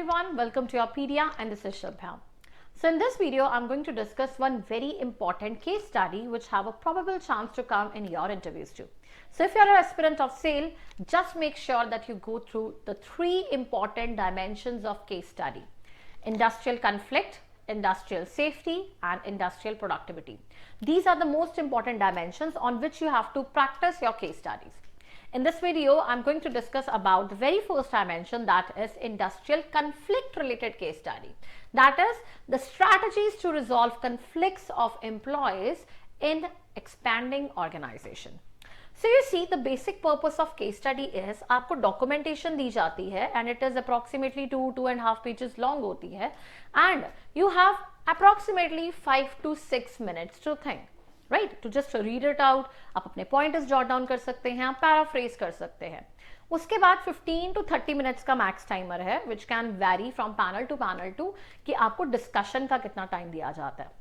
everyone, welcome to Yourpedia and this is Shubham. So in this video, I'm going to discuss one very important case study which have a probable chance to come in your interviews too. So if you're an aspirant of SAIL, just make sure that you go through the three important dimensions of case study: industrial conflict, industrial safety and industrial productivity. These are the most important dimensions on which you have to practice your case studies. In this video, I'm going to discuss about the very first dimension, that is industrial conflict related case study. That is the strategies to resolve conflicts of employees in expanding organization. So you see, the basic purpose of case study is आपको documentation दी जाती है and it is approximately 2.5 pages long होती है and you have approximately 5 to 6 minutes to think. Right, to just read it out. आप अपने pointers jot down कर सकते हैं, आप पैराफ्रेज कर सकते हैं. उसके बाद 15 to 30 मिनट्स का मैक्स टाइमर है which can vary from panel to कि आपको डिस्कशन का कितना टाइम दिया जाता है.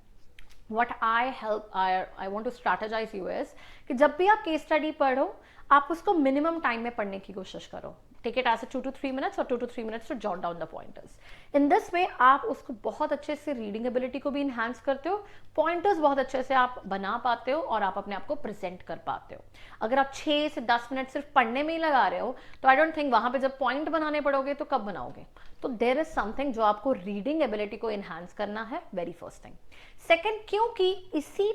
What I want to strategize you is कि जब भी आप केस स्टडी पढ़ो, आप उसको मिनिमम टाइम में पढ़ने की कोशिश करो. Take it as 2 to 3 minutes और 2 to 3 minutes to jot down the pointers. In this way आप उसको बहुत अच्छे से रीडिंग एबिलिटी को भी इन्हांस करते हो, पॉइंटर्स बहुत अच्छे से आप बना पाते हो और आप अपने आप को प्रेजेंट कर पाते हो. अगर आप 6 से 10 मिनट सिर्फ पढ़ने में ही लगा रहे हो तो आई डोंट थिंक वहां पे जब पॉइंट बनाने पड़ोगे तो कब बनाओगे. तो देयर इज समथिंग जो आपको रीडिंग एबिलिटी को इन्हांस करना है, वेरी फर्स्ट थिंग. सेकेंड, क्योंकि इसी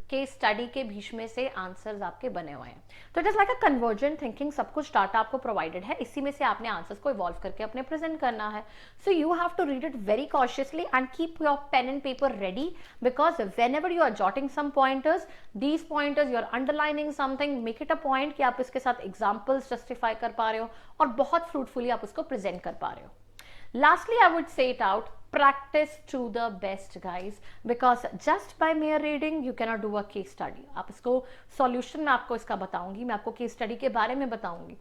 केस स्टडी के बीच में से आंसर्स आपके बने हुए हैं, तो it is like a convergent thinking. सब कुछ डाटा आपको प्रोवाइडेड है, इसी में से आपने आंसर्स को इवॉल्व करके अपने प्रेजेंट करना है. So you have to read it very cautiously and keep your pen and paper ready, because whenever you are jotting some pointers, these pointers you are underlining something, make it a point कि आप इसके साथ examples justify कर पा रहे हो और बहुत फ्रूटफुली आप उसको प्रेजेंट कर पा रहे हो. Lastly, I would say it out, practice to the best guys, because just by mere reading you cannot do a case study. आप इसको solution में आपको इसका बताऊंगी, मैं आपको case study के बारे में बताऊंगी.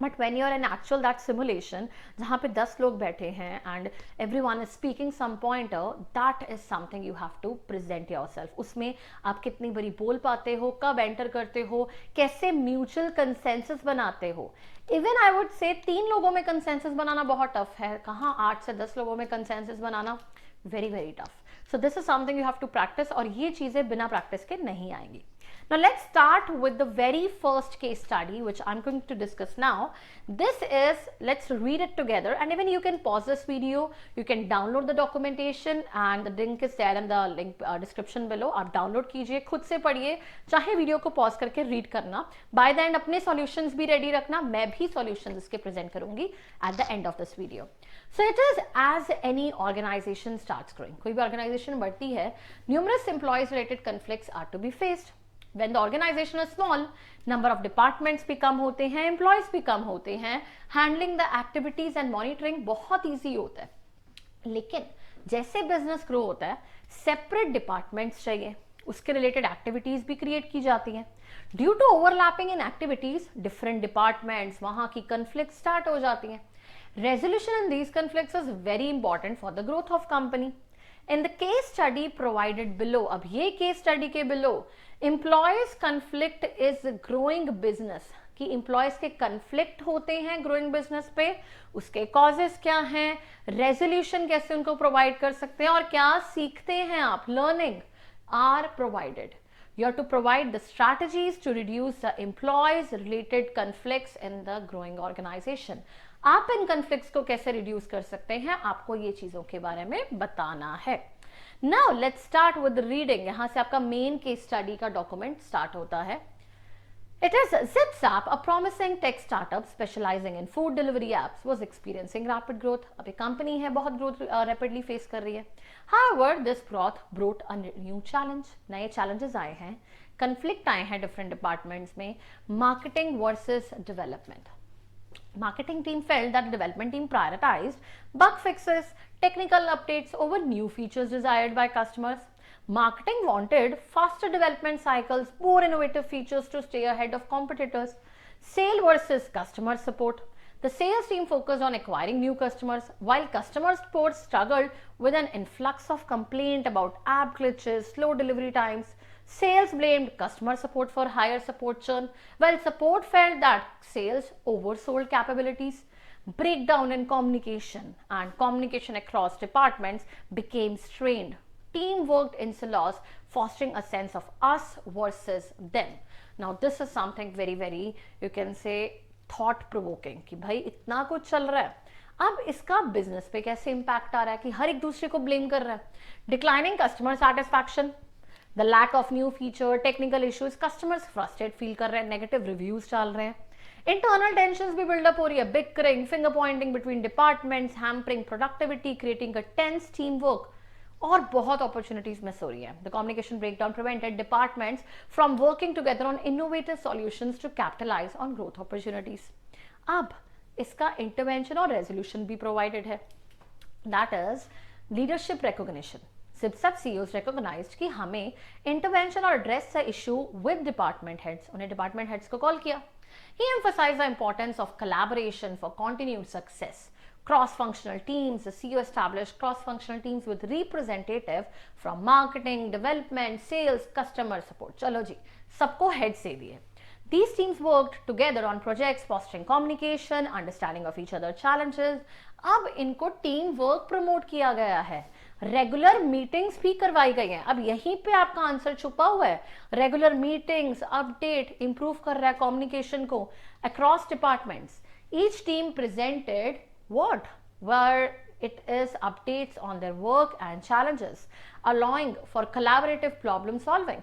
But when you are in actual that simulation, जहाँ पे 10 लोग बैठे हैं and everyone is speaking some pointer, that is something you have to present yourself. उसमें आप कितनी बड़ी बोल पाते हो, कब एंटर करते हो, कैसे म्यूचुअल कंसेंसस बनाते हो. इवन आई वुड से 3 लोगों में कंसेंसस बनाना बहुत टफ है, कहाँ 8 से 10 लोगों में कंसेंसस बनाना very very tough. So this is something you have to practice और ये चीजें बिना प्रैक्टिस के नहीं आएंगी. Now let's start with the very first case study which I'm going to discuss now. This is, let's read it together and even you can pause this video, you can download the documentation and the link is there in the link description below. आप download कीजिए, खुद से पढ़िए, चाहे video को pause करके read करना. By the end अपने solutions भी रेडी रखना, मैं भी solutions इसके प्रेजेंट करूंगी at the end of this video. So it is as any organization starts growing, कोई भी organization बढ़ती है, numerous employees related conflicts are to be faced. When the organization is small, number of departments भी कम होते हैं, employees भी कम होते हैं, handling the activities and monitoring बहुत easy होता है. लेकिन जैसे business grow होता है, separate departments चाहिए, उसके related activities भी create की जाती हैं. Due to overlapping in activities, different departments, वहाँ की conflicts start हो जाती हैं. Resolution in these conflicts is very important for the growth of company. In the case study provided below, अब ये case study के below, employees conflict is growing business, कि employees के conflict होते हैं growing business पे, उसके causes क्या हैं, resolution कैसे उनको provide कर सकते हैं और क्या सीखते हैं आप, learning are provided. You have to provide the strategies to reduce the employees related conflicts in the growing organization. आप इन conflicts को कैसे reduce कर सकते हैं, आपको ये चीजों के बारे में बताना है. Now let's start with the reading. यहाँ से आपका main case study का document start होता है. It is ZipZap, a promising tech startup specializing in food delivery apps, was experiencing rapid growth. अब एक company है, बहुत growth rapidly face कर रही है. However, this growth brought a new challenge. नए challenges आए हैं, conflict आए हैं different departments में, marketing versus development. Marketing team felt that the development team prioritized bug fixes, technical updates over new features desired by customers. Marketing wanted faster development cycles, more innovative features to stay ahead of competitors. Sale versus customer support. The sales team focused on acquiring new customers, while customer support struggled with an influx of complaints about app glitches, slow delivery times. Sales blamed customer support for higher support churn, while support felt that sales oversold capabilities. breakdown in communication and communication across departments became strained. Team worked in silos, fostering a sense of us versus them. Now this is something very very, you can say, thought provoking कि भाई इतना कुछ चल रहा है, अब इसका business पे कैसे इम्पैक्ट आ रहा है कि हर एक दूसरे को ब्लेम कर रहा है. Declining customer satisfaction, the lack of new feature, technical issues, customers frustrate feel कर रहे हैं, नेगेटिव रिव्यूज डाल रहे हैं, इंटरनल टेंशन भी बिल्डअप हो रही है, bickering, finger pointing between departments, hampering productivity, creating a tense team work, और बहुत अपॉर्चुनिटीज मिस हो रही है. The communication breakdown prevented departments from working together on innovative solutions to capitalize on growth opportunities. अब इसका इंटरवेंशन और resolution भी provided है, दैट इज लीडरशिप रिकॉग्निशन. सिपसेप सीईओज रिकॉग्नाइज्ड कि हमें इंटरवेंशन और address the issue with department heads. उन्हें डिपार्टमेंट हेड्स को कॉल किया. He emphasized the importance of collaboration for continued success. Cross-functional teams, the CEO established cross-functional teams with representative from marketing, development, sales, customer support. चलो जी, सबको heads दे दिए. These teams worked together on projects, fostering communication, understanding of each other's challenges. अब इनको team work promote किया गया है, regular meetings भी करवाई गई हैं. अब यहीं पे आपका आंसर छुपा हुआ है. रेगुलर मीटिंग्स, अपडेट, इंप्रूव कर रहा है कम्युनिकेशन को across departments. Each team presented what where it is updates on their work and challenges, allowing for collaborative problem solving.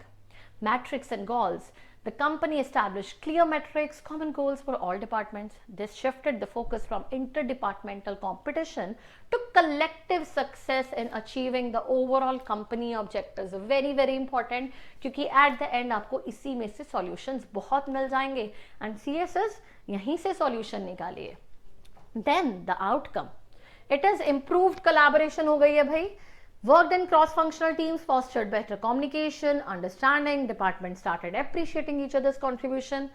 Metrics and goals. The company established clear metrics, common goals for all departments. This shifted the focus from interdepartmental competition to collective success in achieving the overall company objectives. Very very important, क्योंकि at the end आपको इसी में से solutions बहुत मिल जाएंगे and CSS यहीं से solution निकालिए. Then the outcome, it is improved collaboration हो गई है भाई. Worked in cross-functional teams, fostered better communication, understanding. Departments started appreciating each other's contribution.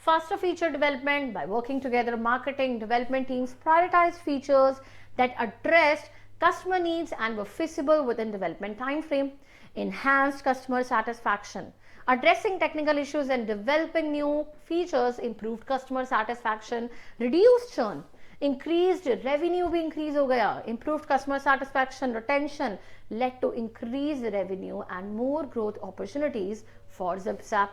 Faster feature development by working together. Marketing, development teams prioritized features that addressed customer needs and were feasible within development time frame. Enhanced customer satisfaction. Addressing technical issues and developing new features improved customer satisfaction. Reduced churn. Increased revenue भी increase हो गया. Improved customer satisfaction, retention led to increased revenue and more growth opportunities for ZipZap.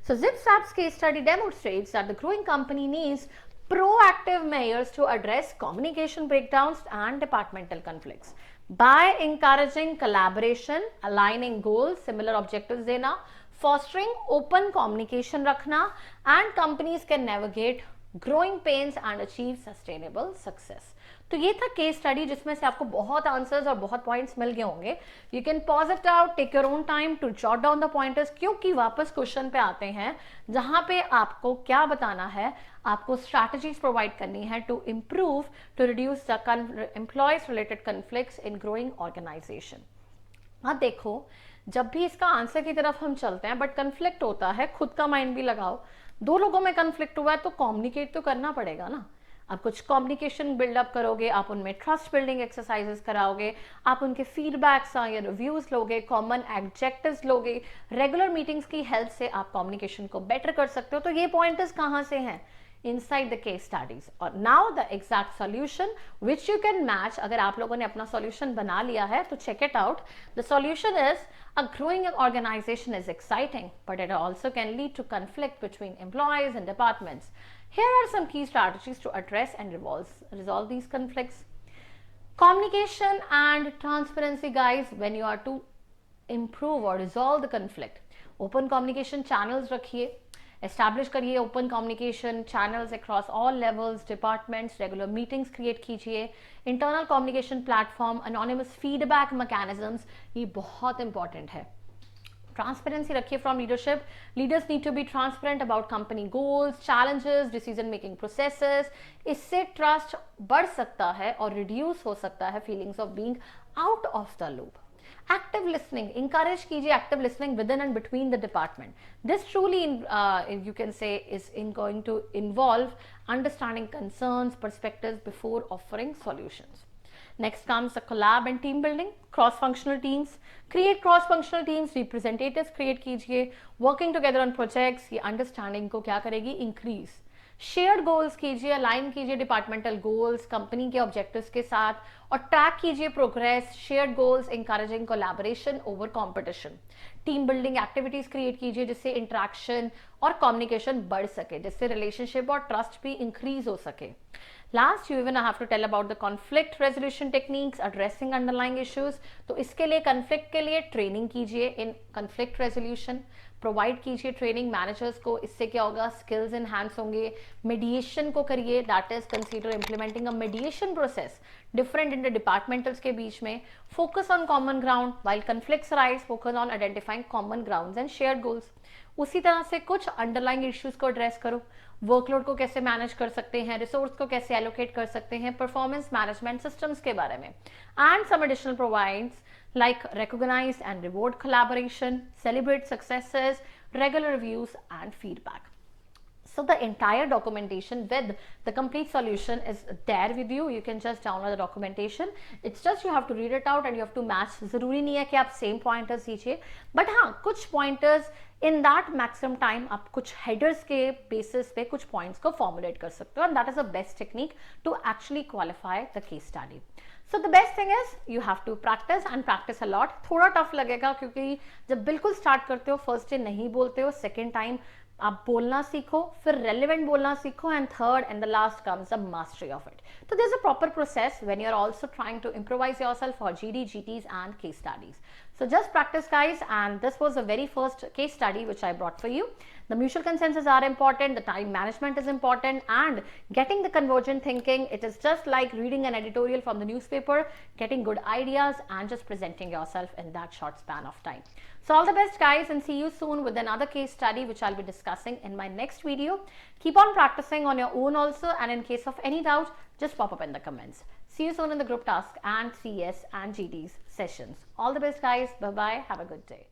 So ZipZap's case study demonstrates that the growing company needs proactive measures to address communication breakdowns and departmental conflicts. By encouraging collaboration, aligning goals, similar objectives देना, fostering open communication रखना, and companies can navigate growing pains and achieve sustainable success. तो ये था case study जिसमें से आपको बहुत answers और बहुत पॉइंट्स मिल गए होंगे. You can pause it out, take your own time to jot down the pointers, क्योंकि वापस क्वेश्चन पे आते हैं जहां पे आपको क्या बताना है, आपको स्ट्रैटेजीज प्रोवाइड करनी है to improve, to reduce the employees related conflicts in growing organization. अब देखो, जब भी इसका आंसर की तरफ हम चलते हैं बट कन्फ्लिक्ट होता है, खुद का माइंड भी लगाओ. दो लोगों में कन्फ्लिक्ट हुआ है तो कम्युनिकेट तो करना पड़ेगा ना. आप कुछ कम्युनिकेशन बिल्डअप करोगे, आप उनमें ट्रस्ट बिल्डिंग एक्सरसाइजेस कराओगे, आप उनके फीडबैक्स या रिव्यूज लोगे, कॉमन एब्जेक्टिव्स लोगे, रेगुलर मीटिंग्स की हेल्प से आप कम्युनिकेशन को बेटर कर सकते हो. तो ये पॉइंटर्स कहाँ से हैं? inside the case studies. और now the exact solution which you can match. अगर आप लोगों ने अपना solution बना लिया है तो check it out. The solution is a growing organization is exciting, but it also can lead to conflict between employees and departments. Here are some key strategies to address and resolve these conflicts. Communication and transparency, guys, when you are to improve or resolve the conflict. Open communication channels रखिए, establish करिए open communication channels across all levels, departments, regular meetings create कीजिए, internal communication platform, anonymous feedback mechanisms, ये बहुत important है. Transparency रखिए from leadership. Leaders need to be transparent about company goals, challenges, decision making processes. इससे trust बढ़ सकता है और reduce हो सकता है feelings of being out of the loop. Active listening, encourage कीजिए active listening within and between the department. This truly you can say is going to involve understanding concerns, perspectives before offering solutions. Next comes the collab and team building, cross-functional teams. Create cross-functional teams, representatives create कीजिए, working together on projects. ये understanding को क्या करेगी? Increase. Shared goals कीजिए, align कीजिए departmental goals company के objectives के साथ, और ट्रैक कीजिए progress, shared goals encouraging collaboration over competition. Team building activities create कीजिए जिससे इंटरेक्शन और कम्युनिकेशन बढ़ सके, जिससे रिलेशनशिप और ट्रस्ट भी इंक्रीज हो सके। Last, you even have to tell about the conflict resolution techniques, addressing underlying issues. तो इसके लिए conflict के लिए ट्रेनिंग कीजिए in conflict resolution, प्रोवाइड कीजिए ट्रेनिंग मैनेजर्स को, इससे क्या होगा, स्किल्स इनहांस होंगे। मीडिएशन को करिए, that is consider implementing a mediation process different inter departmentals के बीच में। Focus on common ground while conflicts arise, focus on identifying common grounds and shared goals. उसी तरह से कुछ अंडरलाइंग इश्यूज को एड्रेस करो, वर्कलोड को कैसे मैनेज कर सकते हैं, रिसोर्स को कैसे एलोकेट कर सकते हैं, परफॉर्मेंस मैनेजमेंट सिस्टम्स के बारे में, and some additional provides like recognize and reward collaboration, celebrate successes, regular reviews and feedback. So the entire documentation with the complete solution is there with you. You can just download the documentation. It's just you have to read it out and you have to match. जरूरी नहीं है कि आप same pointers दीजिए, but हाँ कुछ pointers in that maximum time आप कुछ headers के basis पे कुछ points को formulate कर सकते हो, and that is the best technique to actually qualify the case study. So the best thing is you have to practice and practice a lot. थोड़ा tough लगेगा क्योंकि जब बिल्कुल start करते हो, first day नहीं बोलते हो, second time आप बोलना सीखो, फिर relevant बोलना सीखो, and third and the last comes the mastery of it. So there's a proper process when you're also trying to improvise yourself for GD, GTs and case studies. So just practice guys, and this was the very first case study which I brought for you. The mutual consensus are important, the time management is important, and getting the convergent thinking, it is just like reading an editorial from the newspaper, getting good ideas and just presenting yourself in that short span of time. So all the best guys, and see you soon with another case study which I'll be discussing in my next video. Keep on practicing on your own also, and in case of any doubt, just pop up in the comments. See you soon in the group task and CS and GDs sessions. All the best guys, bye bye, have a good day.